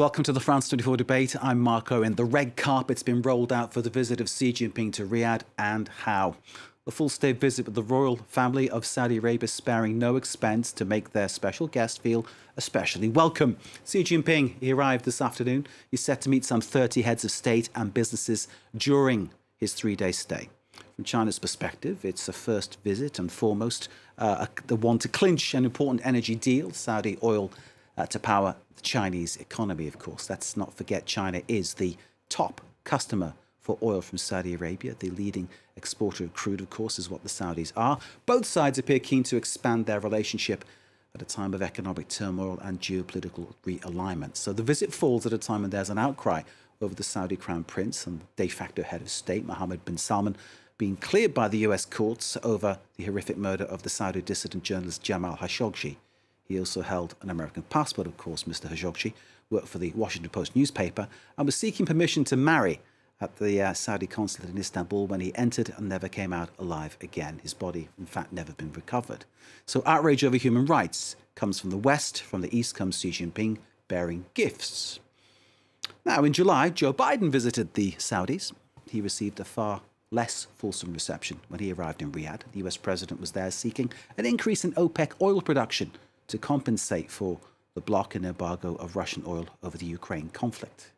Welcome to the France 24 debate. I'm Marco, and the red carpet's been rolled out for the visit of Xi Jinping to Riyadh, and how. The full-state visit with the royal family of Saudi Arabia sparing no expense to make their special guest feel especially welcome. Xi Jinping, he arrived this afternoon. He's set to meet some 30 heads of state and businesses during his three-day stay. From China's perspective, it's a first visit and foremost the one to clinch an important energy deal, Saudi oil, to power the Chinese economy, of course. Let's not forget China is the top customer for oil from Saudi Arabia. The leading exporter of crude, of course, is what the Saudis are. Both sides appear keen to expand their relationship at a time of economic turmoil and geopolitical realignment. So the visit falls at a time when there's an outcry over the Saudi Crown Prince and de facto head of state, Mohammed bin Salman, being cleared by the US courts over the horrific murder of the Saudi dissident journalist Jamal Khashoggi. He also held an American passport, of course. Mr. Khashoggi worked for the Washington Post newspaper and was seeking permission to marry at the Saudi consulate in Istanbul when he entered and never came out alive again. His body, in fact, never been recovered. So outrage over human rights comes from the West. From the East comes Xi Jinping bearing gifts. Now, in July, Joe Biden visited the Saudis. He received a far less fulsome reception when he arrived in Riyadh. The US president was there seeking an increase in OPEC oil production to compensate for the block and embargo of Russian oil over the Ukraine conflict.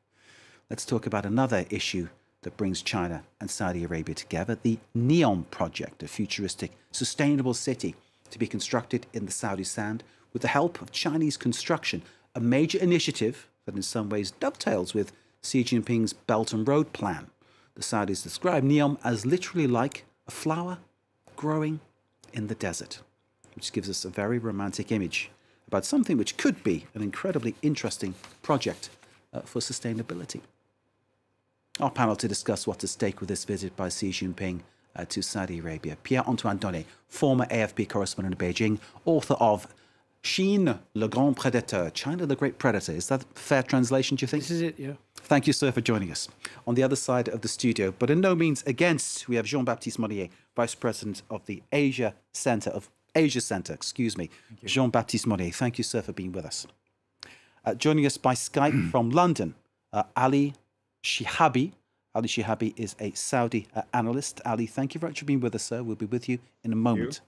Let's talk about another issue that brings China and Saudi Arabia together, the NEOM project, a futuristic, sustainable city to be constructed in the Saudi sand with the help of Chinese construction, a major initiative that in some ways dovetails with Xi Jinping's Belt and Road plan. The Saudis describe NEOM as literally like a flower growing in the desert, which gives us a very romantic image about something which could be an incredibly interesting project for sustainability. Our panel to discuss what's at stake with this visit by Xi Jinping to Saudi Arabia. Pierre-Antoine Donnet, former AFP correspondent in Beijing, author of Chine, le grand prédateur, China, the great predator. Is that a fair translation, do you think? This is it, yeah. Thank you, sir, for joining us. On the other side of the studio, but in no means against, we have Jean-Baptiste Monnier, Vice President of the Asia Centre, Jean-Baptiste Monnier, thank you, sir, for being with us. Joining us by Skype from London, Ali Shihabi. Ali Shihabi is a Saudi analyst. Ali, thank you very much for being with us, sir. We'll be with you in a moment.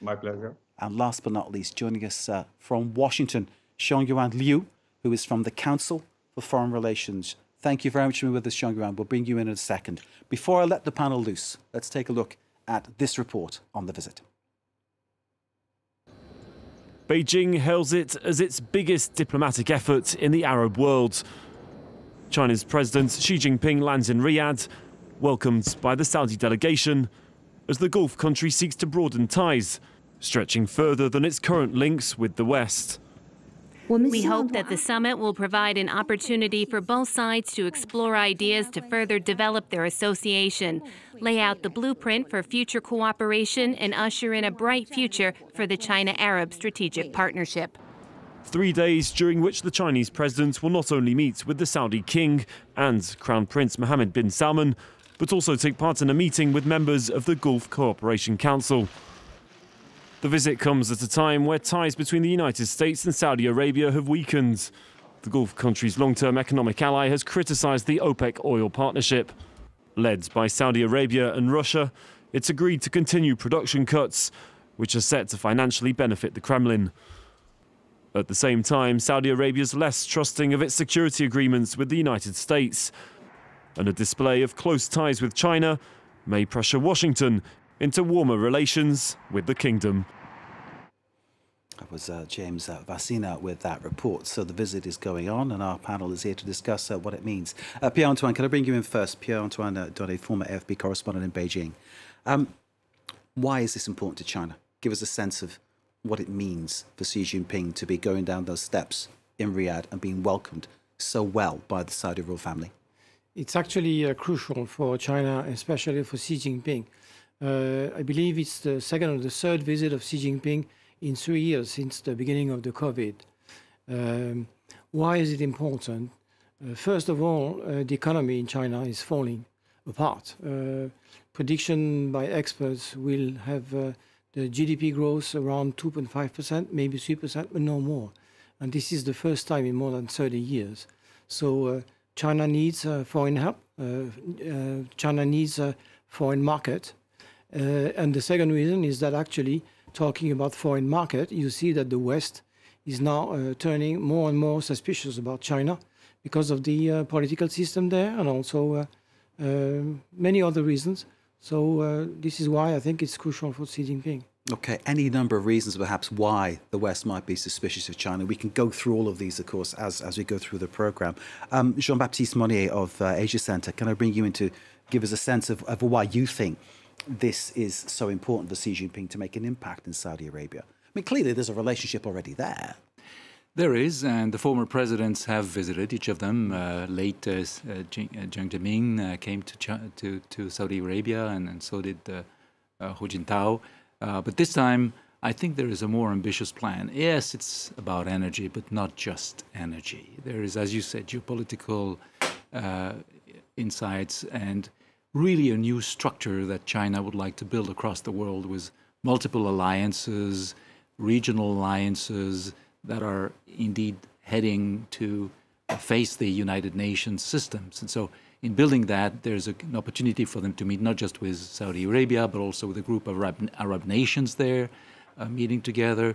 My pleasure. And last but not least, joining us from Washington, Xiangyuan Liu, who is from the Council for Foreign Relations. Thank you very much for being with us, Xiangyuan. We'll bring you in a second. Before I let the panel loose, let's take a look at this report on the visit. Beijing hails it as its biggest diplomatic effort in the Arab world. China's President Xi Jinping lands in Riyadh, welcomed by the Saudi delegation, as the Gulf country seeks to broaden ties, stretching further than its current links with the West. We hope that the summit will provide an opportunity for both sides to explore ideas to further develop their association, lay out the blueprint for future cooperation, and usher in a bright future for the China-Arab strategic partnership. 3 days during which the Chinese president will not only meet with the Saudi king and Crown Prince Mohammed bin Salman, but also take part in a meeting with members of the Gulf Cooperation Council. The visit comes at a time where ties between the United States and Saudi Arabia have weakened. The Gulf country's long-term economic ally has criticised the OPEC oil partnership. Led by Saudi Arabia and Russia, it's agreed to continue production cuts, which are set to financially benefit the Kremlin. At the same time, Saudi Arabia is less trusting of its security agreements with the United States, and a display of close ties with China may pressure Washington into warmer relations with the kingdom. That was James Vassina with that report. So the visit is going on, and our panel is here to discuss what it means. Pierre-Antoine, can I bring you in first? Pierre-Antoine Donnet, former AFP correspondent in Beijing. Why is this important to China? Give us a sense of what it means for Xi Jinping to be going down those steps in Riyadh and being welcomed so well by the Saudi royal family. It's actually crucial for China, especially for Xi Jinping. I believe it's the second or the third visit of Xi Jinping in 3 years since the beginning of the COVID. Why is it important? First of all, the economy in China is falling apart. Prediction by experts will have the GDP growth around 2.5%, maybe 3%, but no more. And this is the first time in more than 30 years. So China needs foreign help. China needs a foreign market. And the second reason is that actually, talking about foreign market, you see that the West is now turning more and more suspicious about China because of the political system there and also many other reasons. So this is why I think it's crucial for Xi Jinping. Okay, any number of reasons perhaps why the West might be suspicious of China. We can go through all of these, of course, as we go through the programme. Jean-Baptiste Monnier of Asia Centre, can I bring you in to give us a sense of why you think this is so important for Xi Jinping to make an impact in Saudi Arabia? I mean, clearly there's a relationship already there. There is, and the former presidents have visited, each of them. Late Jiang Zemin came to Saudi Arabia, and so did Hu Jintao. But this time, I think there is a more ambitious plan. Yes, it's about energy, but not just energy. There is, as you said, geopolitical insights and really a new structure that China would like to build across the world with multiple alliances, regional alliances that are indeed heading to face the United Nations systems. And so in building that, there's an opportunity for them to meet not just with Saudi Arabia, but also with a group of Arab nations there, meeting together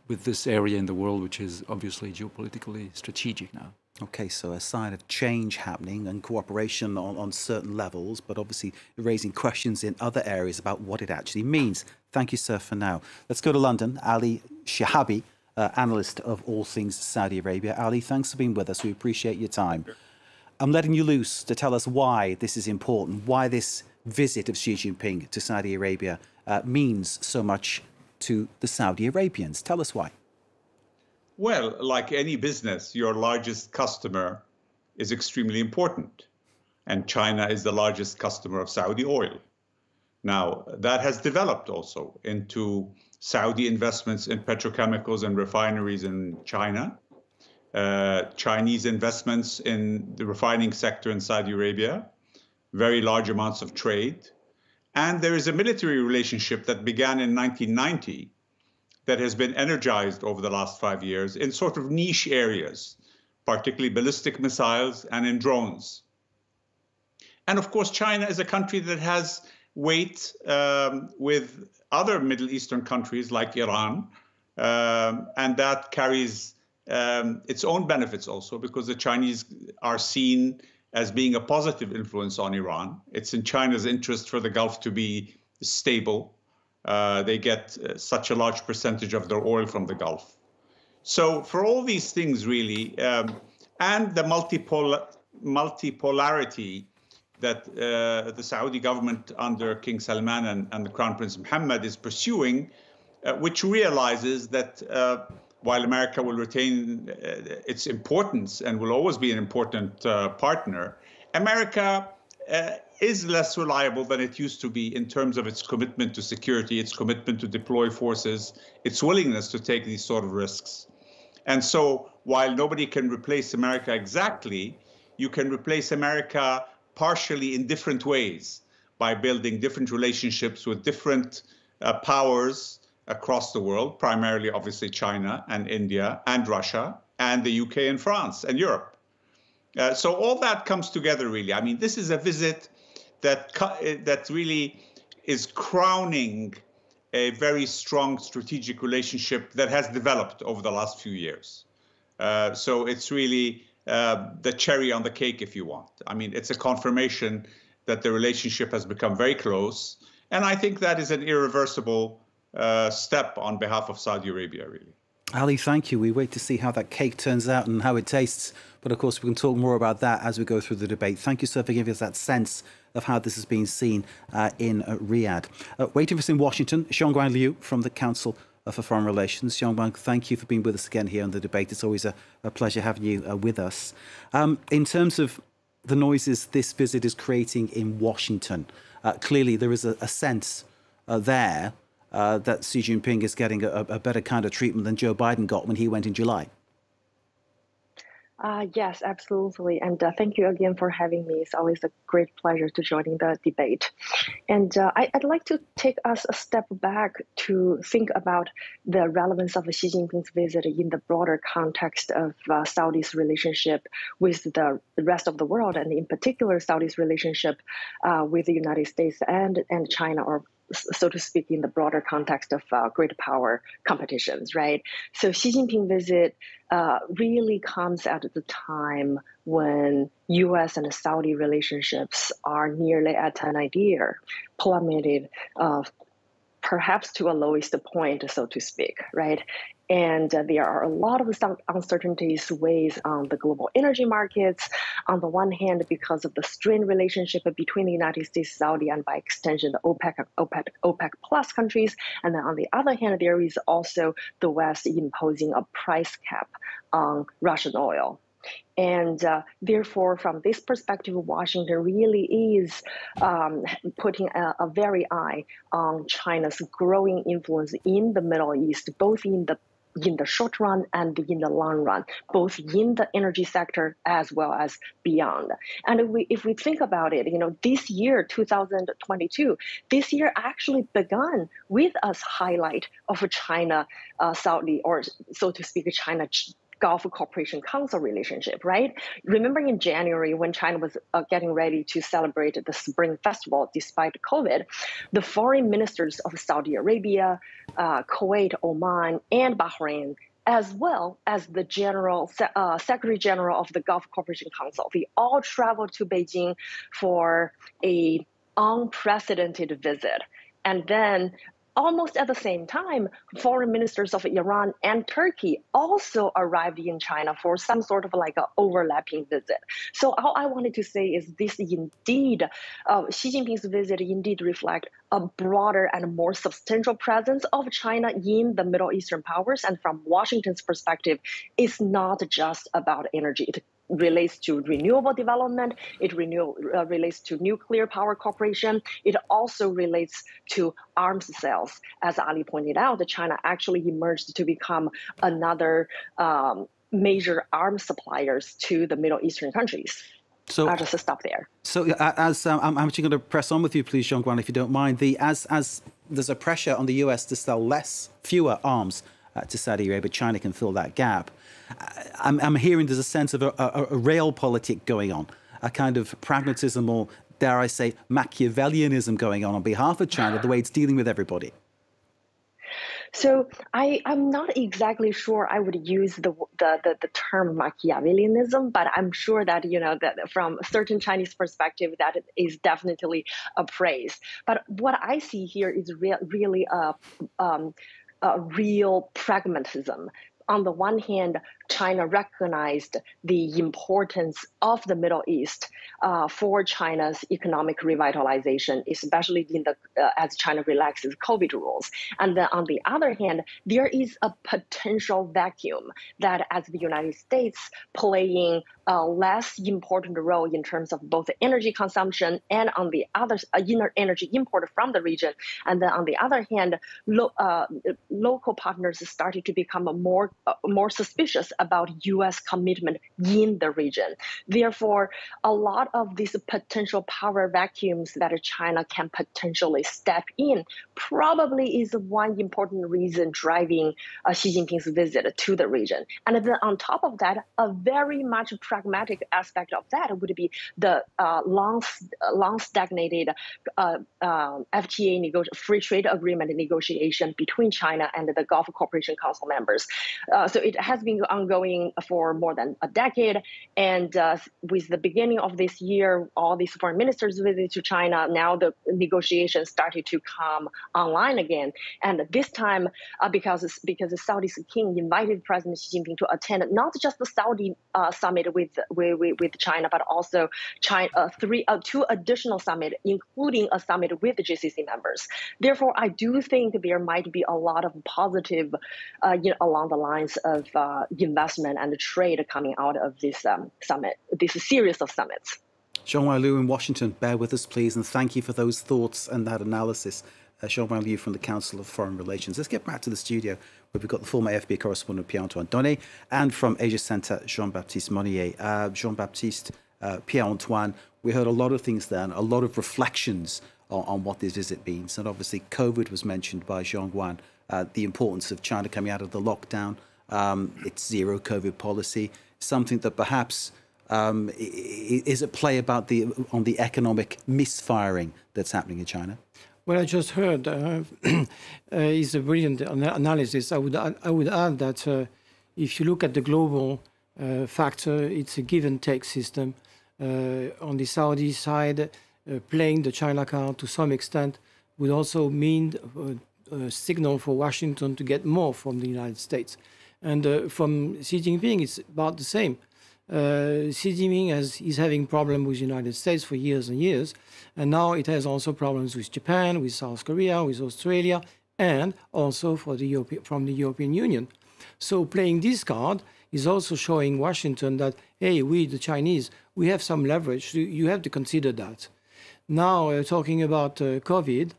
with this area in the world, which is obviously geopolitically strategic now. Okay, so a sign of change happening and cooperation on certain levels, but obviously raising questions in other areas about what it actually means. Thank you, sir, for now. Let's go to London. Ali Shahabi, analyst of all things Saudi Arabia. Ali, thanks for being with us. We appreciate your time. I'm letting you loose to tell us why this is important, why this visit of Xi Jinping to Saudi Arabia means so much to the Saudi Arabians. Tell us why. Well, like any business, your largest customer is extremely important. And China is the largest customer of Saudi oil. Now, that has developed also into Saudi investments in petrochemicals and refineries in China, Chinese investments in the refining sector in Saudi Arabia, very large amounts of trade. And there is a military relationship that began in 1990 that has been energized over the last 5 years in sort of niche areas, particularly ballistic missiles and in drones. And of course, China is a country that has weight with other Middle Eastern countries like Iran, and that carries its own benefits also, because the Chinese are seen as being a positive influence on Iran. It's in China's interest for the Gulf to be stable. They get such a large percentage of their oil from the Gulf. So for all these things, really, and the multipolarity that the Saudi government under King Salman and the Crown Prince Mohammed is pursuing, which realizes that while America will retain its importance and will always be an important partner, America is less reliable than it used to be in terms of its commitment to security, its commitment to deploy forces, its willingness to take these sort of risks. And so while nobody can replace America exactly, you can replace America partially in different ways by building different relationships with different powers across the world, primarily, obviously, China and India and Russia and the UK and France and Europe. So all that comes together, really. I mean, this is a visit that really is crowning a very strong strategic relationship that has developed over the last few years. So it's really the cherry on the cake, if you want. I mean, it's a confirmation that the relationship has become very close. And I think that is an irreversible step on behalf of Saudi Arabia, really. Ali, thank you. We wait to see how that cake turns out and how it tastes. But of course, we can talk more about that as we go through the debate. Thank you, sir, for giving us that sense of how this is being seen in Riyadh. Waiting for us in Washington, Xiongguang Liu from the Council for Foreign Relations. Xiongguang, thank you for being with us again here on the debate. It's always a pleasure having you with us. In terms of the noises this visit is creating in Washington, clearly there is a sense there that Xi Jinping is getting a better kind of treatment than Joe Biden got when he went in July. Yes, absolutely. And thank you again for having me. It's always a great pleasure to joining the debate. And I'd like to take us a step back to think about the relevance of Xi Jinping's visit in the broader context of Saudi's relationship with the rest of the world, and in particular, Saudi's relationship with the United States and China, or so to speak, in the broader context of great power competitions, right? So Xi Jinping visit really comes at the time when U.S. and Saudi relationships are nearly at an nadir, plummeted perhaps to a lowest point, so to speak, right? And there are a lot of uncertainties weighs on the global energy markets. On the one hand, because of the strained relationship between the United States, Saudi, and by extension, the OPEC plus countries. And then on the other hand, there is also the West imposing a price cap on Russian oil. And therefore, from this perspective, Washington really is putting a very eye on China's growing influence in the Middle East, both in the short run and in the long run, both in the energy sector as well as beyond. And if we think about it, this year, 2022, this year actually began with a highlight of a China-Saudi, or so to speak, China Gulf Cooperation Council relationship, right? Remember in January when China was getting ready to celebrate the Spring Festival despite COVID, the foreign ministers of Saudi Arabia, Kuwait, Oman, and Bahrain, as well as the Secretary General of the Gulf Cooperation Council, they all traveled to Beijing for an unprecedented visit. And then almost at the same time, foreign ministers of Iran and Turkey also arrived in China for some sort of like an overlapping visit. So all I wanted to say is this indeed, Xi Jinping's visit indeed reflect a broader and more substantial presence of China in the Middle Eastern powers. And from Washington's perspective, it's not just about energy. It relates to renewable development. It relates to nuclear power cooperation. It also relates to arms sales. As Ali pointed out, China actually emerged to become another major arms suppliers to the Middle Eastern countries. So I'll just stop there. So as I'm actually going to press on with you, please, Zhongguan, if you don't mind. As there's a pressure on the US to sell fewer arms to Saudi Arabia, China can fill that gap. I'm hearing there's a sense of a realpolitik going on, a kind of pragmatism, or dare I say Machiavellianism going on behalf of China, the way it's dealing with everybody. So I'm not exactly sure I would use the term Machiavellianism, but I'm sure that that from a certain Chinese perspective that is definitely a praise. But what I see here is really a real pragmatism. On the one hand, China recognized the importance of the Middle East for China's economic revitalization, especially as China relaxes COVID rules. And then on the other hand, there is a potential vacuum that as the United States playing a less important role in terms of both energy consumption and on the other energy import from the region. And then on the other hand, local partners started to become more suspicious about U.S. commitment in the region. Therefore, a lot of these potential power vacuums that China can potentially step in probably is one important reason driving Xi Jinping's visit to the region. And then on top of that, a very much pragmatic aspect of that would be the long stagnated FTA free trade agreement negotiation between China and the Gulf Cooperation Council members. So it has been ongoing for more than a decade. And with the beginning of this year, all these foreign ministers visited to China. Now the negotiations started to come online again. And this time, because the Saudi king invited President Xi Jinping to attend not just the Saudi summit with China, but also two additional summits, including a summit with the GCC members. Therefore, I do think there might be a lot of positive, along the lines of investment and trade coming out of this summit, this series of summits. Zhongguan Liu in Washington, bear with us, please, and thank you for those thoughts and that analysis. Zhongguan Liu from the Council of Foreign Relations. Let's get back to the studio We've got the former AFP correspondent Pierre-Antoine Donnet, and from Asia Center, Jean-Baptiste Monnier. Jean-Baptiste, Pierre-Antoine, we heard a lot of things there, and a lot of reflections on what this visit means. And obviously, COVID was mentioned by Jean-Guan, the importance of China coming out of the lockdown, its zero COVID policy, something that perhaps is at play about on the economic misfiring that's happening in China. What I just heard is a brilliant analysis. I would add that if you look at the global factor, it's a give and take system. On the Saudi side, playing the China card to some extent would also mean a signal for Washington to get more from the United States. And from Xi Jinping, it's about the same. Xi Jinping is having problems with the United States for years and years, and now it has also problems with Japan, with South Korea, with Australia, and also from the European Union. So playing this card is also showing Washington that, hey, we, the Chinese, we have some leverage. You have to consider that. Now, talking about COVID,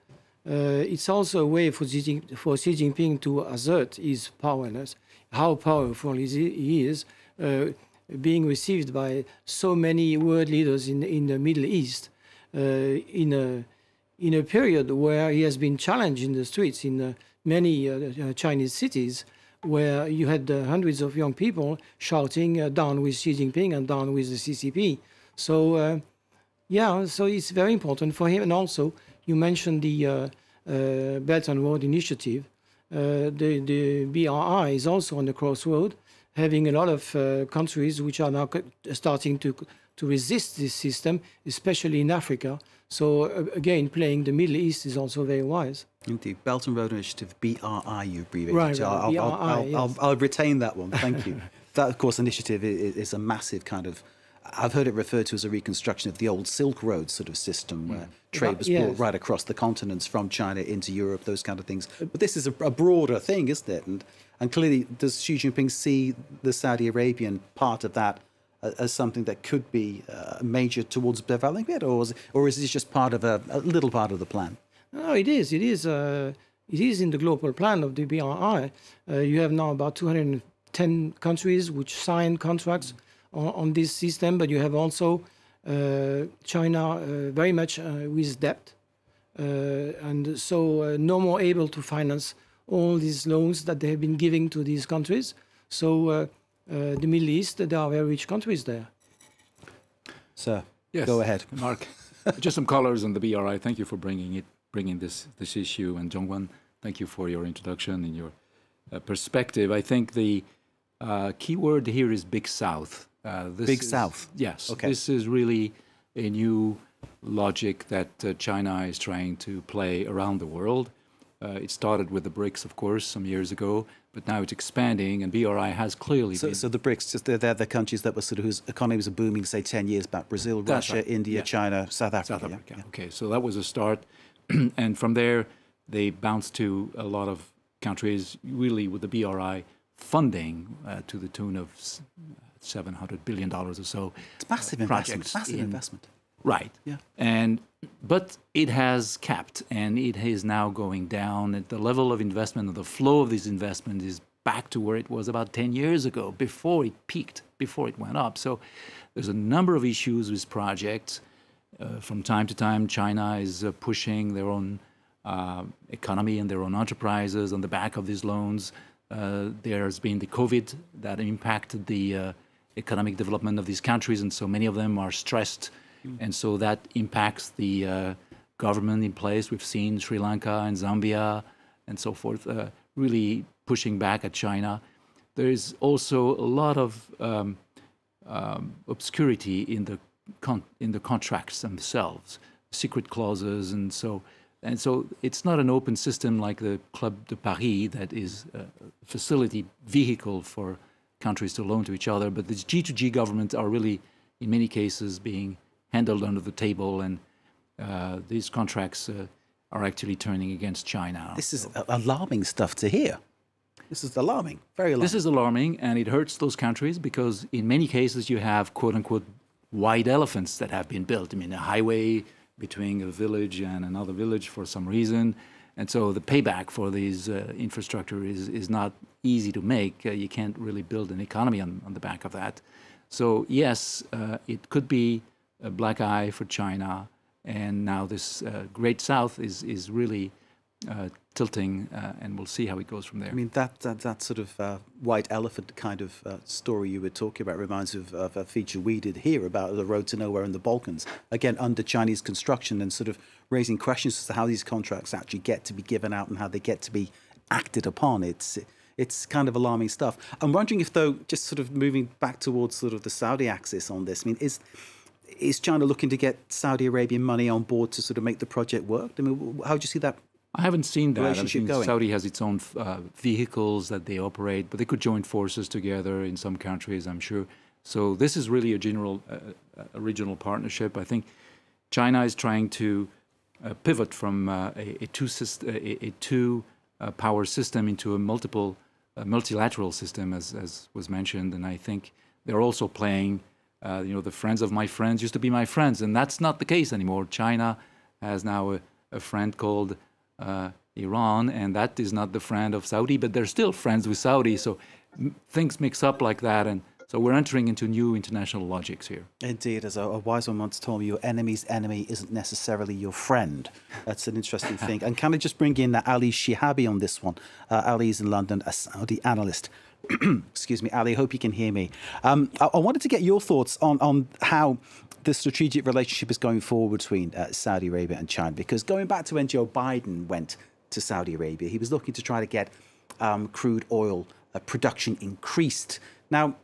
it's also a way for Xi Jinping to assert his powerless, how powerful he is, being received by so many world leaders in the Middle East in a period where he has been challenged in the streets in many Chinese cities, where you had hundreds of young people shouting down with Xi Jinping and down with the CCP. So yeah, so it's very important for him. And also, you mentioned the Belt and Road Initiative. The BRI is also on the crossroad, having a lot of countries which are now starting to resist this system, especially in Africa. So again, playing the Middle East is also very wise. Indeed. Belt and Road Initiative, BRI, you abbreviated. Right, I'll retain that one. Thank you. That, of course, initiative is a massive kind of, I've heard it referred to as a reconstruction of the old Silk Road sort of system where trade was brought right across the continents from China into Europe, those kind of things. But this is a broader thing, isn't it? And clearly, does Xi Jinping see the Saudi Arabian part of that as something that could be major towards developing it, or is this just part of a little part of the plan? No, it is. It is in the global plan of the BRI. You have now about 210 countries which signed contracts on this system, but you have also China very much with debt, and so no more able to finance all these loans that they have been giving to these countries. So the Middle East, there are very rich countries there. Sir, yes, go ahead. Mark. Just some colors on the BRI. Thank you for bringing this issue, and Zhongguan, thank you for your introduction and your perspective. I think the key word here is Big South. Big South? Yes. Okay. This is really a new logic that China is trying to play around the world. It started with the BRICS, of course, some years ago, but now it's expanding, and BRI has clearly been... So the BRICS, just they're the countries that were sort of whose economies are booming, say, 10 years back. Brazil, Russia, India, China, South Africa. Yeah. Okay, so that was a start. And from there, they bounced to a lot of countries, really with the BRI funding to the tune of $700 billion or so. It's massive investment. Massive investment. Right. Yeah. But it has capped, and it is now going down. At the level of investment, the flow of this investment is back to where it was about 10 years ago, before it peaked, before it went up. So there's a number of issues with projects. From time to time, China is pushing their own economy and their own enterprises on the back of these loans. There's been the COVID that impacted the economic development of these countries, and so many of them are stressed. And so that impacts the government in place. We've seen Sri Lanka and Zambia and so forth really pushing back at China. There is also a lot of obscurity in the contracts themselves, secret clauses, and so it's not an open system like the Club de Paris that is a facility vehicle for countries to loan to each other. But these G2G governments are really, in many cases, being handled under the table, and these contracts are actually turning against China. This is alarming stuff to hear. This is alarming, very alarming. This is alarming, and it hurts those countries because in many cases you have quote-unquote white elephants that have been built. I mean, a highway between a village and another village for some reason, And so the payback for these infrastructure is not easy to make. You can't really build an economy on the back of that. So yes, it could be a black eye for China. And now this Great South is really tilting, and we'll see how it goes from there. I mean, that sort of white elephant kind of story you were talking about reminds me of a feature we did here about the road to nowhere in the Balkans, again, under Chinese construction, and sort of raising questions as to how these contracts actually get to be given out and how they get to be acted upon. It's kind of alarming stuff. I'm wondering if, though, just sort of moving back towards sort of the Saudi axis on this, I mean, is China looking to get Saudi Arabian money on board to sort of make the project work? I mean, how do you see that? I haven't seen that. Relationship going? Saudi has its own vehicles that they operate, but they could join forces together in some countries, I'm sure. So this is really a regional partnership. I think China is trying to pivot from a two power system into a multilateral system, as was mentioned. And I think they're also playing, the friends of my friends used to be my friends, and that's not the case anymore. China has now a friend called Iran, and that is not the friend of Saudi, but they're still friends with Saudi. So things mix up like that, and so we're entering into new international logics here. Indeed, as a wise one once told me, your enemy's enemy isn't necessarily your friend. That's an interesting thing. And can I just bring in Ali Shihabi on this one? Ali is in London, a Saudi analyst. Excuse me, Ali, I hope you can hear me. I wanted to get your thoughts on how the strategic relationship is going forward between Saudi Arabia and China, because going back to when Joe Biden went to Saudi Arabia, he was looking to try to get crude oil production increased. Now,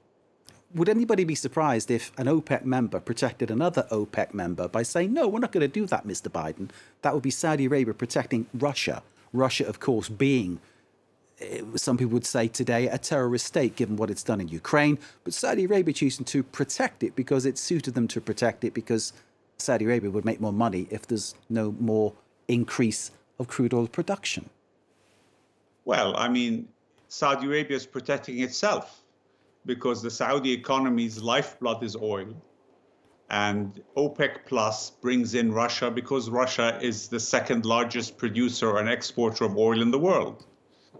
would anybody be surprised if an OPEC member protected another OPEC member by saying, no, we're not going to do that, Mr. Biden? That would be Saudi Arabia protecting Russia. Russia, of course, being, some people would say today, a terrorist state, given what it's done in Ukraine. But Saudi Arabia choosing to protect it because it suited them to protect it, because Saudi Arabia would make more money if there's no more increase of crude oil production. Well, I mean, Saudi Arabia is protecting itself, because the Saudi economy's lifeblood is oil. And OPEC Plus brings in Russia because Russia is the second largest producer and exporter of oil in the world.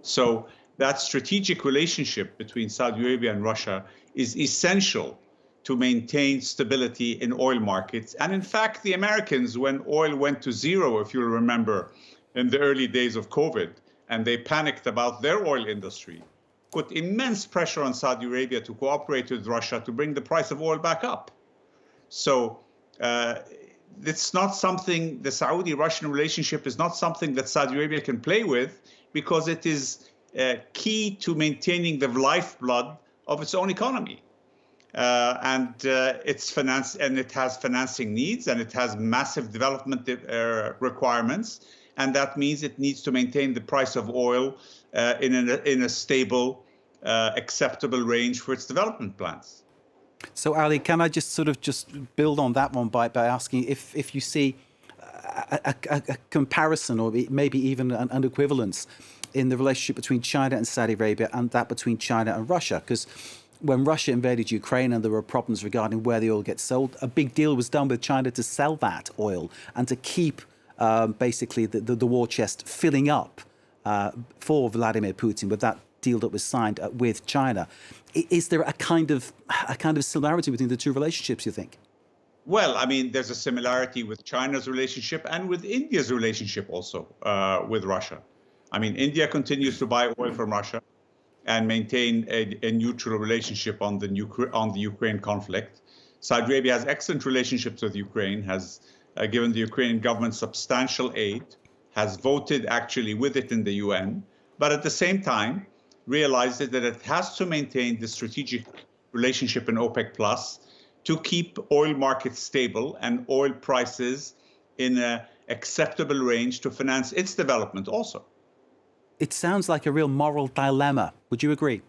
So that strategic relationship between Saudi Arabia and Russia is essential to maintain stability in oil markets. And in fact, the Americans, when oil went to zero, if you'll remember, in the early days of COVID, and they panicked about their oil industry, put immense pressure on Saudi Arabia to cooperate with Russia to bring the price of oil back up. So it's not something, the Saudi-Russian relationship is not something that Saudi Arabia can play with, because it is key to maintaining the lifeblood of its own economy. It's finance, and it has financing needs, and it has massive development requirements. And that means it needs to maintain the price of oil in a stable, acceptable range for its development plans. So, Ali, can I just sort of build on that one by asking if you see a comparison, or maybe even an equivalence in the relationship between China and Saudi Arabia and that between China and Russia? Because when Russia invaded Ukraine and there were problems regarding where the oil gets sold, a big deal was done with China to sell that oil and to keep basically the war chest filling up for Vladimir Putin with that deal that was signed with China. Is there a kind of similarity between the two relationships, you think? Well, I mean, there's a similarity with China's relationship and with India's relationship also with Russia. I mean, India continues to buy oil from Russia and maintain a neutral relationship on the Ukraine conflict. Saudi Arabia has excellent relationships with Ukraine, has given the Ukrainian government substantial aid, has voted actually with it in the UN, but at the same time realizes that it has to maintain the strategic relationship in OPEC Plus to keep oil markets stable and oil prices in an acceptable range to finance its development also. It sounds like a real moral dilemma. Would you agree?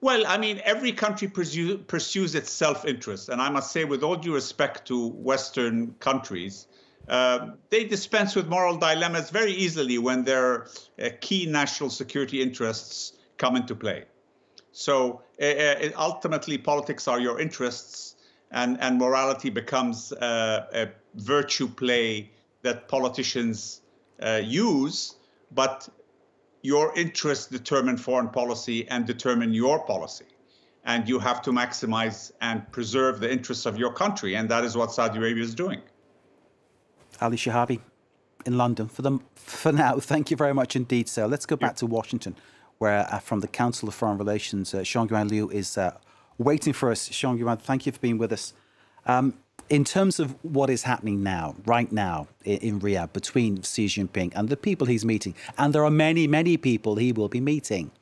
Well, I mean, every country pursues its self-interest. And I must say, with all due respect to Western countries, they dispense with moral dilemmas very easily when their key national security interests come into play. So ultimately, politics are your interests, and morality becomes a virtue play that politicians use, but your interests determine foreign policy and determine your policy. And you have to maximize and preserve the interests of your country. And that is what Saudi Arabia is doing. Ali Shahabi in London for now. Thank you very much indeed, sir. Let's go back to Washington, where from the Council of Foreign Relations, Xiangyuan Liu is waiting for us. Xiangyuan, thank you for being with us. In terms of what is happening now, right now, in Riyadh, between Xi Jinping and the people he's meeting, and there are many, many people he will be meeting,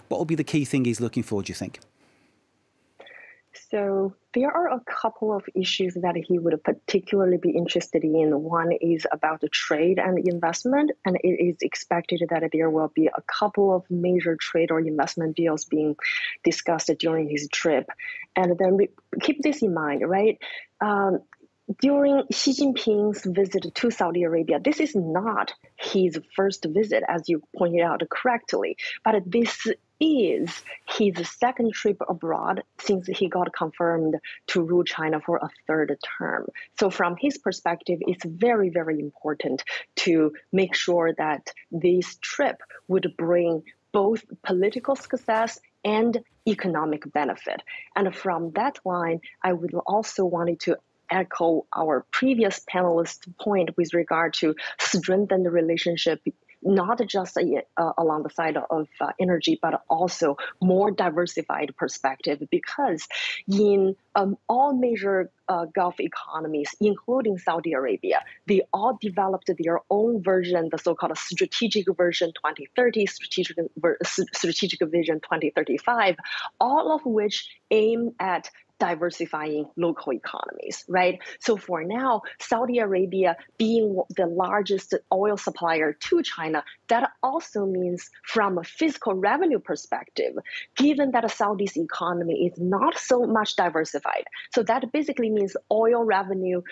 what will be the key thing he's looking for, do you think? So there are a couple of issues that he would particularly be interested in. One is about the trade and investment, and it is expected that there will be a couple of major trade or investment deals being discussed during his trip. And then we keep this in mind, right? During Xi Jinping's visit to Saudi Arabia, this is not his first visit, as you pointed out correctly, but this is his second trip abroad since he got confirmed to rule China for a third term. So from his perspective, it's very, very important to make sure that this trip would bring both political success and economic benefit. And from that line, I would also wanted to echo our previous panelist's point with regard to strengthen the relationship, not just along the side of energy, but also more diversified perspective, because in all major Gulf economies, including Saudi Arabia, they all developed their own version, the so-called strategic version 2030, strategic vision 2035, all of which aim at diversifying local economies, right? So for now, Saudi Arabia being the largest oil supplier to China, that also means from a fiscal revenue perspective, given that Saudi's economy is not so much diversified. So that basically means oil revenue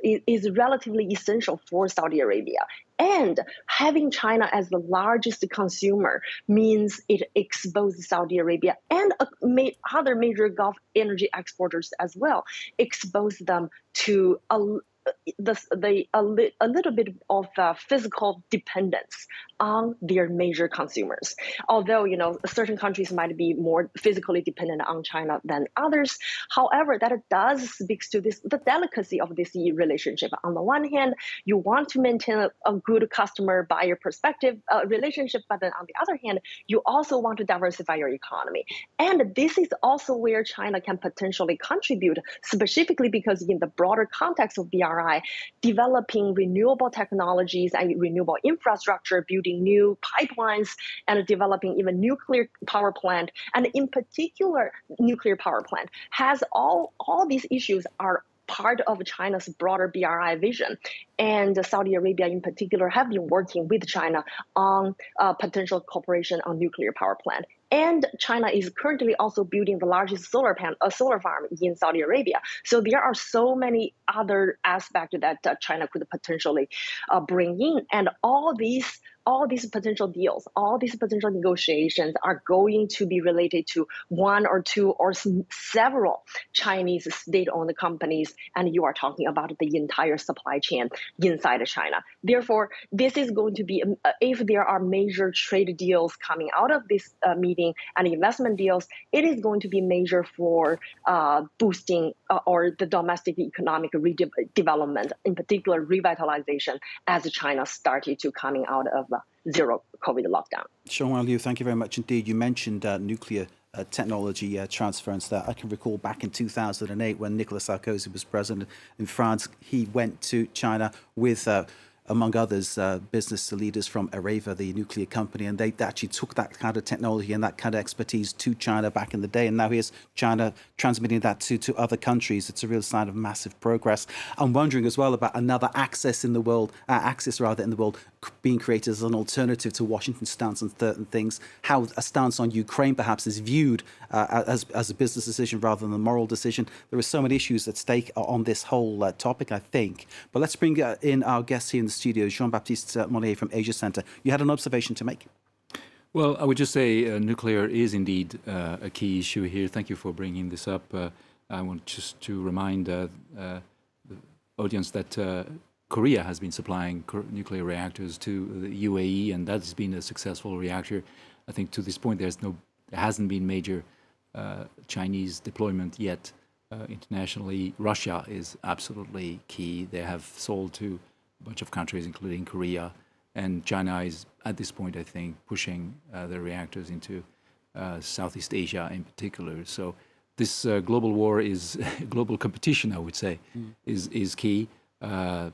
is relatively essential for Saudi Arabia. And having China as the largest consumer means it exposes Saudi Arabia and other major Gulf energy exporters as well, expose them to a little bit of physical dependence on their major consumers. Although, certain countries might be more physically dependent on China than others. However, that does speaks to the delicacy of this relationship. On the one hand, you want to maintain a good customer-buyer perspective relationship, but then on the other hand, you also want to diversify your economy. And this is also where China can potentially contribute, specifically because in the broader context of BRI, developing renewable technologies and renewable infrastructure, building new pipelines, and developing even nuclear power plant, and in particular, nuclear power plant, has all these issues are part of China's broader BRI vision. And Saudi Arabia in particular have been working with China on potential cooperation on nuclear power plant. And China is currently also building the largest solar farm in Saudi Arabia. So there are so many other aspects that China could potentially bring in. And all these potential deals, all these potential negotiations are going to be related to one or two or several Chinese state-owned companies. And you are talking about the entire supply chain inside of China. Therefore, this is going to be, if there are major trade deals coming out of this meeting and investment deals, it is going to be major for boosting or the domestic economic development, in particular revitalization, as China started to coming out of zero COVID lockdown. Xiangyuan Liu, thank you very much indeed. You mentioned nuclear technology transference there. I can recall back in 2008 when Nicolas Sarkozy was president in France, he went to China with among others, business leaders from Areva, the nuclear company, and they actually took that kind of technology and that kind of expertise to China back in the day. And now here's China transmitting that to other countries. It's a real sign of massive progress. I'm wondering as well about another axis in the world, being created as an alternative to Washington's stance on certain things, how a stance on Ukraine perhaps is viewed as a business decision rather than a moral decision. There are so many issues at stake on this whole topic, I think. But let's bring in our guests here in the studio, Jean-Baptiste Monnier from Asia Center. You had an observation to make. Well, I would just say nuclear is indeed a key issue here. Thank you for bringing this up. I want just to remind the audience that Korea has been supplying nuclear reactors to the UAE, and that's been a successful reactor. I think to this point there hasn't been major Chinese deployment yet internationally. Russia is absolutely key. They have sold to a bunch of countries, including Korea, and China is at this point, I think, pushing their reactors into Southeast Asia in particular. So this global war is global competition, I would say, is key.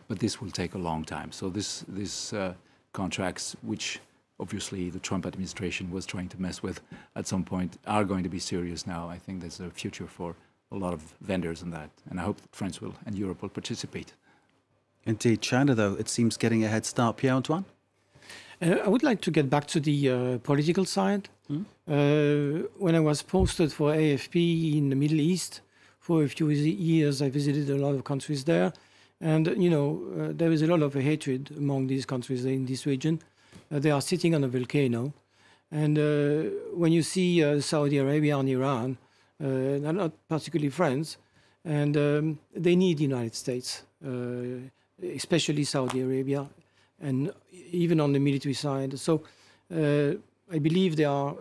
But this will take a long time. So this contracts, which obviously the Trump administration was trying to mess with at some point, are going to be serious now. I think there's a future for a lot of vendors in that, and I hope that France will and Europe will participate. Indeed. China, though, it seems getting a head start. Pierre-Antoine? I would like to get back to the political side. When I was posted for AFP in the Middle East for a few years, I visited a lot of countries there. And, there is a lot of hatred among these countries in this region. They are sitting on a volcano. And when you see Saudi Arabia and Iran, they're not particularly friends. And they need the United States, especially Saudi Arabia, and even on the military side. So I believe there are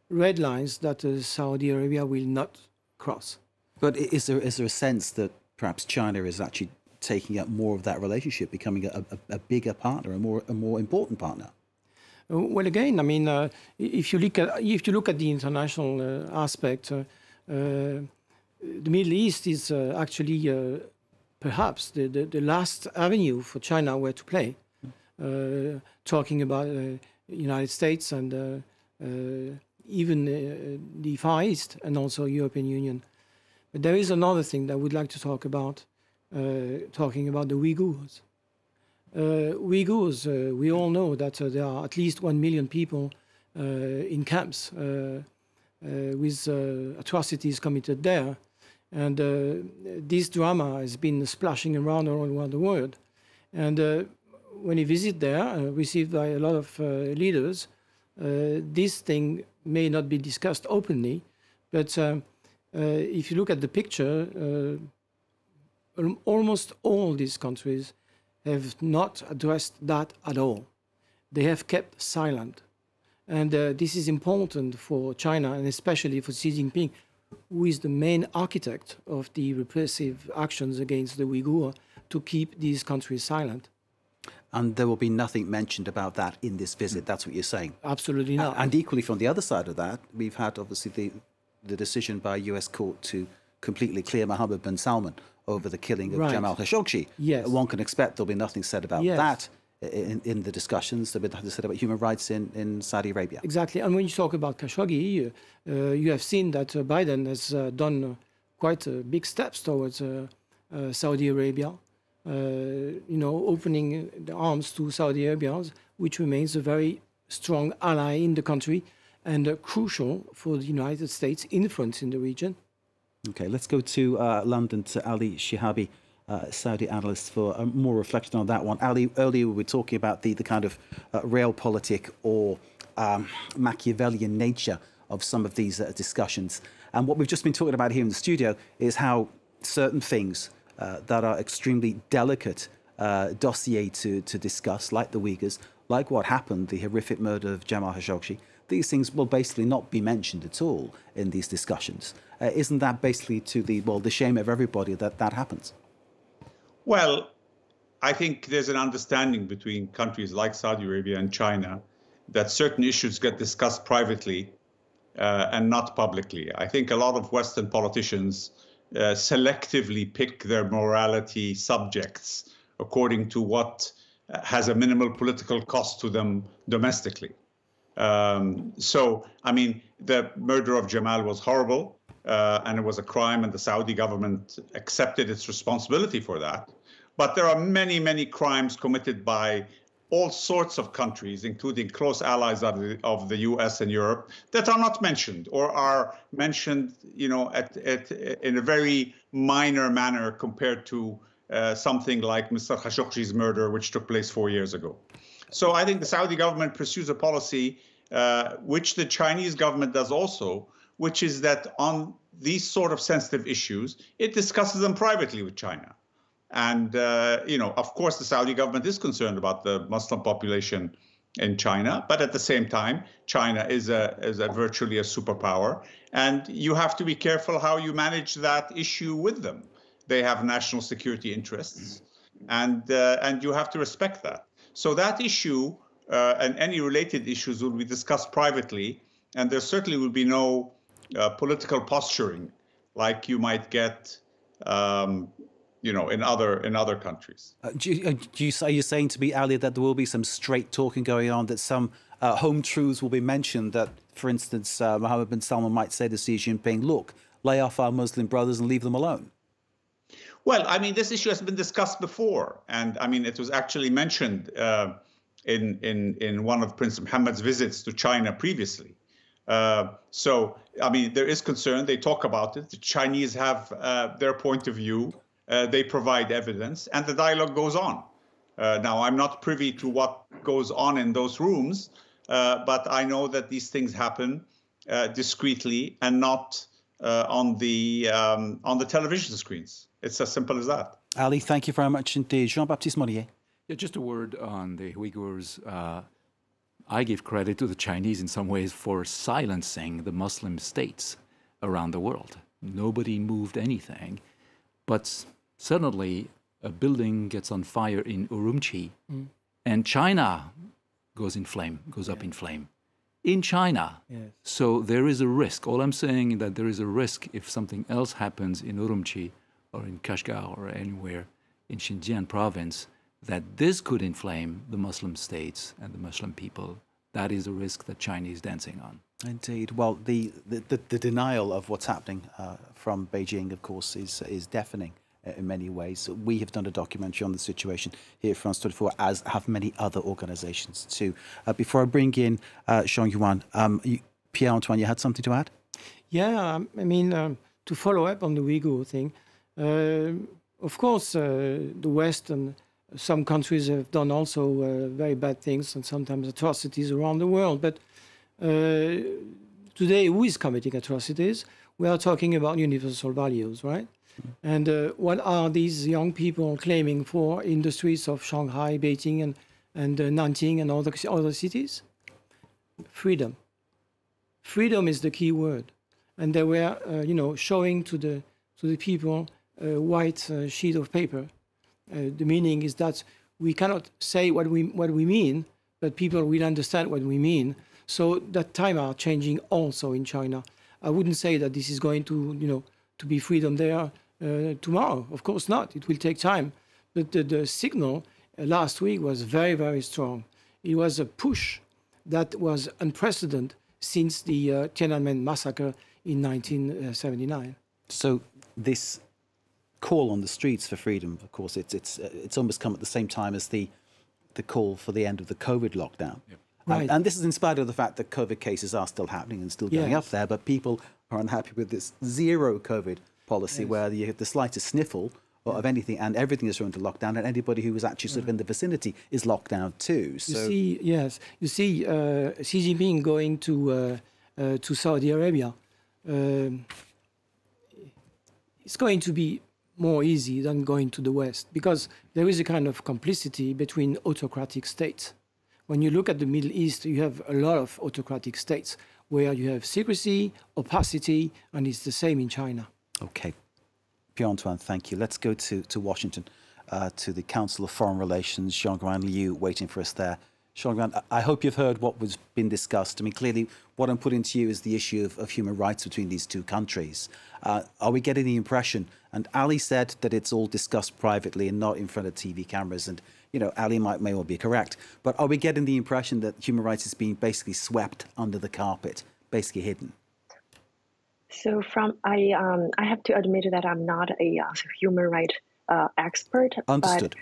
red lines that Saudi Arabia will not cross. But is there a sense that perhaps China is actually taking up more of that relationship, becoming a bigger partner, a more important partner? Well, again, I mean, if you look at the international aspect, the Middle East is actually perhaps the last avenue for China where to play. Talking about United States and even the Far East and also European Union. But there is another thing that I would like to talk about. Talking about the Uyghurs. We all know that there are at least 1 million people in camps with atrocities committed there. And this drama has been splashing around all over the world. And when you visit there, received by a lot of leaders, this thing may not be discussed openly, but if you look at the picture, almost all these countries have not addressed that at all. They have kept silent. And this is important for China, and especially for Xi Jinping, who is the main architect of the repressive actions against the Uyghur, to keep these countries silent. And there will be nothing mentioned about that in this visit. That's what you're saying? Absolutely not. And equally, from the other side of that, we've had, obviously, the decision by a US court to completely clear Mohammed bin Salman over the killing of Jamal Khashoggi. Yes. One can expect there'll be nothing said about that in the discussions. There'll be nothing said about human rights in Saudi Arabia. Exactly. And when you talk about Khashoggi, you have seen that Biden has done quite big steps towards Saudi Arabia, opening the arms to Saudi Arabia, which remains a very strong ally in the country and crucial for the United States' influence in the region. Okay, let's go to London, to Ali Shihabi, Saudi analyst, for more reflection on that one. Ali, earlier we were talking about the kind of realpolitik or Machiavellian nature of some of these discussions. And what we've just been talking about here in the studio is how certain things that are extremely delicate dossier to discuss, like the Uyghurs, like what happened, the horrific murder of Jamal Khashoggi, these things will basically not be mentioned at all in these discussions. Isn't that basically to the shame of everybody that happens? Well, I think there's an understanding between countries like Saudi Arabia and China that certain issues get discussed privately and not publicly. I think a lot of Western politicians selectively pick their morality subjects according to what has a minimal political cost to them domestically. So, I mean, the murder of Jamal was horrible, and it was a crime, and the Saudi government accepted its responsibility for that. But there are many, many crimes committed by all sorts of countries, including close allies of the US and Europe, that are not mentioned or are mentioned, in a very minor manner compared to something like Mr. Khashoggi's murder, which took place 4 years ago. So I think the Saudi government pursues a policy, which the Chinese government does also, which is that on these sort of sensitive issues, it discusses them privately with China. And, of course, the Saudi government is concerned about the Muslim population in China, but at the same time, China is virtually a superpower, and you have to be careful how you manage that issue with them. They have national security interests, and you have to respect that. So that issue and any related issues will be discussed privately, and there certainly will be no political posturing like you might get in other countries. Are you saying to me, Ali, that there will be some straight talking going on, that some home truths will be mentioned, that, for instance, Mohammed bin Salman might say to Xi Jinping, look, lay off our Muslim brothers and leave them alone? Well, I mean, this issue has been discussed before. And I mean, it was actually mentioned in one of Prince Mohammed's visits to China previously. So, I mean, there is concern. They talk about it. The Chinese have their point of view. They provide evidence, and the dialogue goes on. Now, I'm not privy to what goes on in those rooms, but I know that these things happen discreetly and not on the television screens. It's as simple as that. Ali, thank you very much indeed. Jean-Baptiste Monnier. Yeah, just a word on the Uyghurs. I give credit to the Chinese in some ways for silencing the Muslim states around the world. Nobody moved anything. But suddenly, a building gets on fire in Urumqi, and China goes up in flame. In China. Yes. So there is a risk. All I'm saying is that there is a risk if something else happens in Urumqi or in Kashgar or anywhere in Xinjiang province, that this could inflame the Muslim states and the Muslim people. That is a risk that China is dancing on. Indeed. Well, the denial of what's happening from Beijing, of course, is deafening in many ways. We have done a documentary on the situation here at France 24, as have many other organisations too. Before I bring in Jean-Yuan, Pierre-Antoine, you had something to add? Yeah, I mean, to follow up on the Uyghur thing, of course, the West and some countries have done also very bad things and sometimes atrocities around the world. But today, who is committing atrocities? We are talking about universal values, right? And what are these young people claiming for in the streets of Shanghai, Beijing, and Nanjing and other cities? Freedom. Freedom is the key word. And they were, showing to the people a white sheet of paper. The meaning is that we cannot say what we mean, but people will understand what we mean. So that time are changing also in China. I wouldn't say that this is going to be freedom there tomorrow. Of course not. It will take time. But the signal last week was very, very strong. It was a push that was unprecedented since the Tiananmen massacre in 1979. So this call on the streets for freedom, of course, it's almost come at the same time as the call for the end of the COVID lockdown. Yep. Right. And this is in spite of the fact that COVID cases are still happening and still going up there, but people are unhappy with this zero COVID policy where you get the slightest sniffle of anything and everything is thrown into lockdown, and anybody who is actually sort of in the vicinity is locked down too. So you see Xi Jinping going to Saudi Arabia. It's going to be more easy than going to the West because there is a kind of complicity between autocratic states. When you look at the Middle East, you have a lot of autocratic states where you have secrecy, opacity, and it's the same in China. Okay. Pierre-Antoine, thank you. Let's go to Washington, to the Council of Foreign Relations. Jean-Guan Liu waiting for us there. Jean-Guan, I hope you've heard what was been discussed. I mean, clearly, what I'm putting to you is the issue of human rights between these two countries. Are we getting the impression, and Ali said that it's all discussed privately and not in front of TV cameras, and, Ali may well be correct, but are we getting the impression that human rights is being basically swept under the carpet, basically hidden? So I have to admit that I'm not a human rights expert. Understood.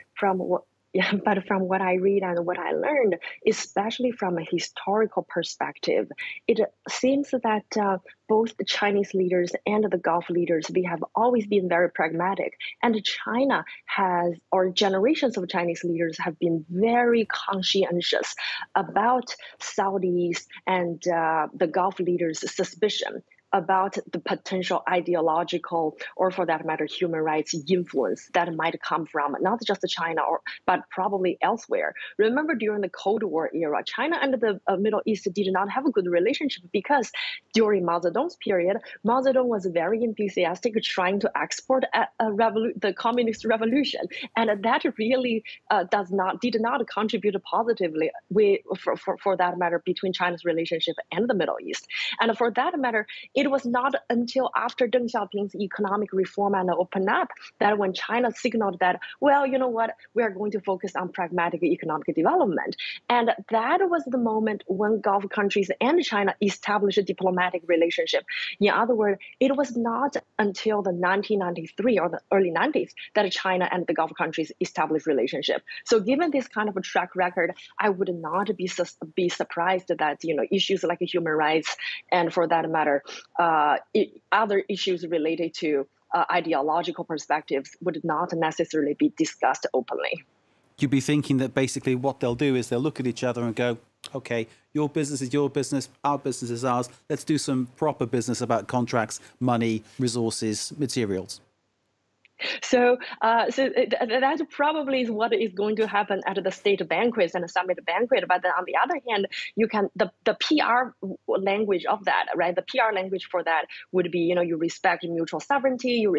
But from what I read and what I learned, especially from a historical perspective, it seems that both the Chinese leaders and the Gulf leaders, they have always been very pragmatic. And China has, or generations of Chinese leaders have been very conscientious about Saudis and the Gulf leaders' suspicion. about the potential ideological, or for that matter, human rights influence that might come from not just China, but probably elsewhere. Remember, during the Cold War era, China and the Middle East did not have a good relationship because during Mao Zedong's period, Mao Zedong was very enthusiastic trying to export the communist revolution, and that really did not contribute positively for that matter between China's relationship and the Middle East. And for that matter, it was not until after Deng Xiaoping's economic reform and open up that when China signaled that, well, you know what, we are going to focus on pragmatic economic development. And that was the moment when Gulf countries and China established a diplomatic relationship. In other words, it was not until the 1993 or the early 90s that China and the Gulf countries established relationship. So given this kind of a track record, I would not be surprised that issues like human rights and for that matter, other issues related to ideological perspectives would not necessarily be discussed openly. You'd be thinking that basically what they'll do is they'll look at each other and go, okay, your business is your business, our business is ours. Let's do some proper business about contracts, money, resources, materials. So that probably is what is going to happen at the state banquets and the summit banquet. But then on the other hand, you can the PR language of that, right? The PR language for that would be, you respect mutual sovereignty, you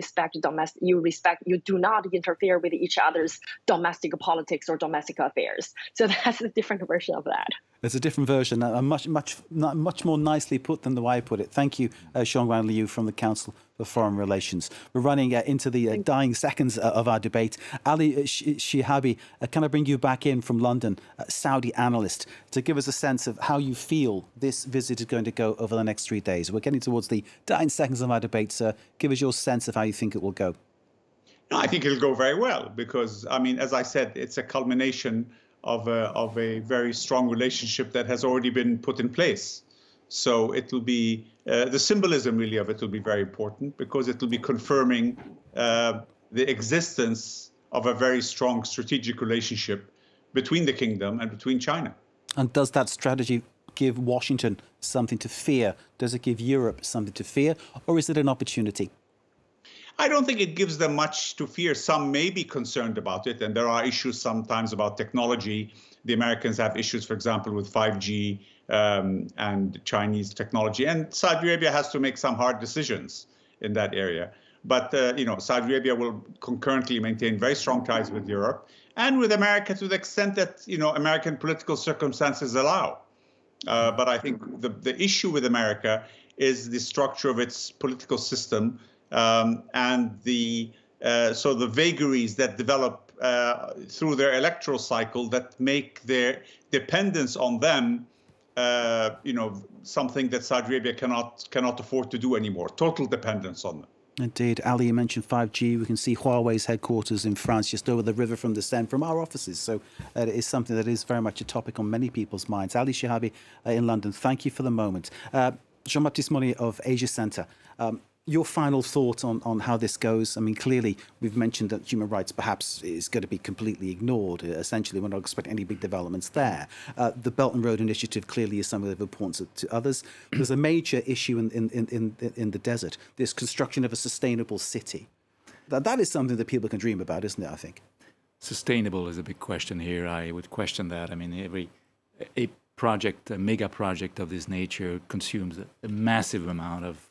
do not interfere with each other's domestic politics or domestic affairs. So that's a different version of that. It's a different version, much more nicely put than the way I put it. Thank you, Xiongguan Liu from the Council for Foreign Relations. We're running into the dying seconds of our debate. Ali Shihabi, can I bring you back in from London, Saudi analyst, to give us a sense of how you feel this visit is going to go over the next 3 days? We're getting towards the dying seconds of our debate, sir. Give us your sense of how you think it will go. No, I think it'll go very well because, I mean, as I said, it's a culmination of a very strong relationship that has already been put in place. So it will be, the symbolism really of it will be very important because it will be confirming the existence of a very strong strategic relationship between the kingdom and between China. And does that strategy give Washington something to fear? Does it give Europe something to fear? Or is it an opportunity? I don't think it gives them much to fear. Some may be concerned about it, and there are issues sometimes about technology. The Americans have issues, for example, with 5G and Chinese technology, and Saudi Arabia has to make some hard decisions in that area. But Saudi Arabia will concurrently maintain very strong ties with Europe and with America to the extent that American political circumstances allow. But I think the issue with America is the structure of its political system. And the vagaries that develop through their electoral cycle that make their dependence on them, something that Saudi Arabia cannot afford to do anymore. Total dependence on them. Indeed. Ali, you mentioned 5G. We can see Huawei's headquarters in France just over the river from our offices. So it is something that is very much a topic on many people's minds. Ali Shihabi in London, thank you for the moment. Jean-Baptiste Monnier of Asia Centre. Your final thought on how this goes? I mean, clearly, we've mentioned that human rights perhaps is going to be completely ignored. Essentially, we're not expecting any big developments there. The Belt and Road Initiative clearly is something of importance to others. There's a major issue in the desert, this construction of a sustainable city. That is something that people can dream about, isn't it, I think? Sustainable is a big question here. I would question that. I mean, a mega project of this nature consumes a massive amount of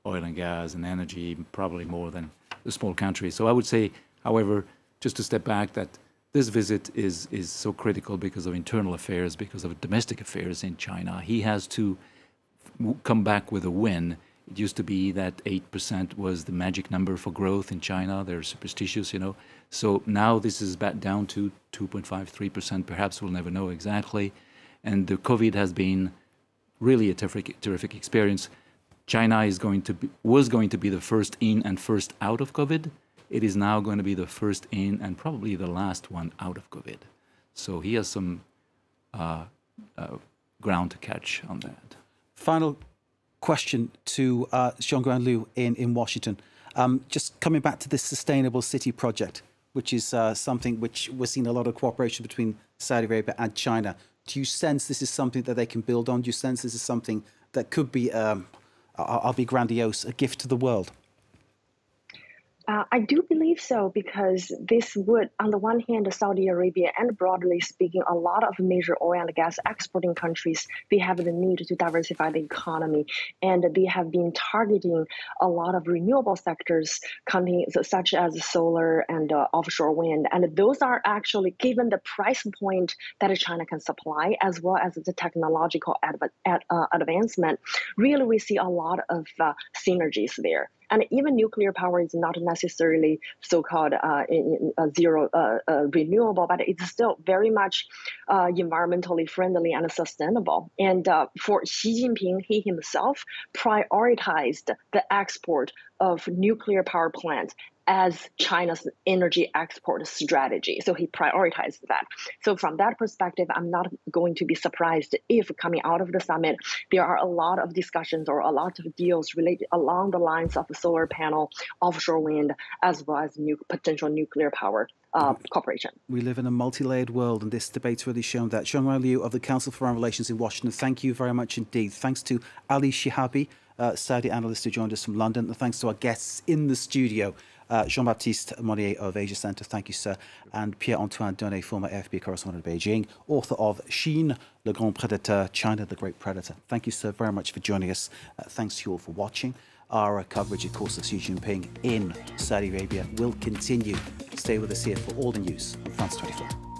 oil and gas and energy, probably more than the small country. So I would say, however, just to step back, that this visit is so critical because of internal affairs, because of domestic affairs in China. He has to come back with a win. It used to be that 8% was the magic number for growth in China. They're superstitious, So now this is back down to 2.5, 3%. Perhaps we'll never know exactly. And the COVID has been really a terrific experience. China was going to be the first in and first out of COVID. It is now going to be the first in and probably the last one out of COVID. So he has some ground to catch on that. Final question to Xiongguan Liu in Washington. Just coming back to this sustainable city project, which is something which we're seeing a lot of cooperation between Saudi Arabia and China. Do you sense this is something that they can build on? Do you sense this is something that could be a I'll be grandiose, a gift to the world? I do believe so, because this would, on the one hand, Saudi Arabia and broadly speaking, a lot of major oil and gas exporting countries, they have the need to diversify the economy. And they have been targeting a lot of renewable sectors, such as solar and offshore wind. And those are actually, given the price point that China can supply, as well as the technological advancement, really we see a lot of synergies there. And even nuclear power is not necessarily so-called zero renewable, but it's still very much environmentally friendly and sustainable. And for Xi Jinping, he himself prioritized the export of nuclear power plants as China's energy export strategy. So he prioritized that. So from that perspective, I'm not going to be surprised if coming out of the summit, there are a lot of discussions or a lot of deals related along the lines of solar panel, offshore wind, as well as potential nuclear power cooperation. We live in a multi-layered world, and this debate's really shown that. Zhongyuan Liu of the Council for Foreign Relations in Washington, thank you very much indeed. Thanks to Ali Shihabi, Saudi analyst who joined us from London, and thanks to our guests in the studio. Jean-Baptiste Monnier of Asia Centre, thank you, sir, and Pierre-Antoine Donnet, former AFP correspondent in Beijing, author of Chine, le grand prédateur, China, the great predator. Thank you, sir, very much for joining us. Thanks to you all for watching. Our coverage, of course, of Xi Jinping in Saudi Arabia will continue. Stay with us here for all the news on France 24.